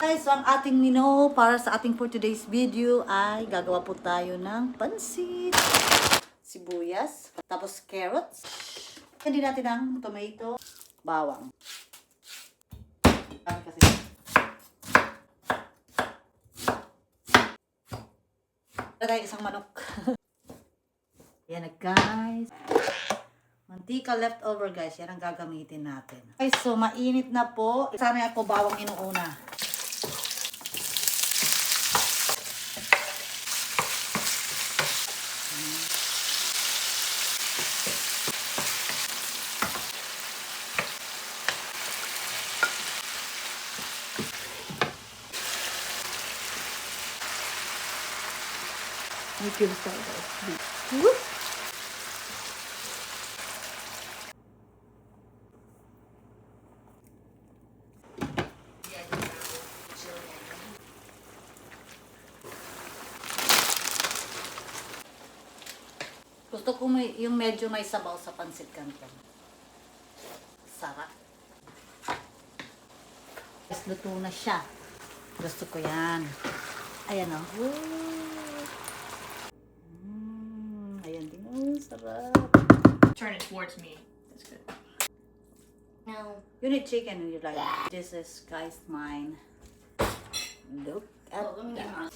Guys, so ang ating menu para sa ating for today's video ay gagawa po tayo ng pansit, sibuyas, tapos carrots. Hindi natin ang tomato, bawang. Kasi tayo isang manok. Yan na guys. Mantika leftover guys. Yan ang gagamitin natin. Okay, so mainit na po. Sana ako bawang inuuna. May feel sa guys. Whoop! Gusto ko yung medyo may sabaw sa pansit canton. Sarap. Tapos luto na siya. Gusto ko yan. Ayan o. Ayan din. Oh, sarap. Turn it towards me. That's good. Now, you need chicken and you like it. This is guys mine. Look at that.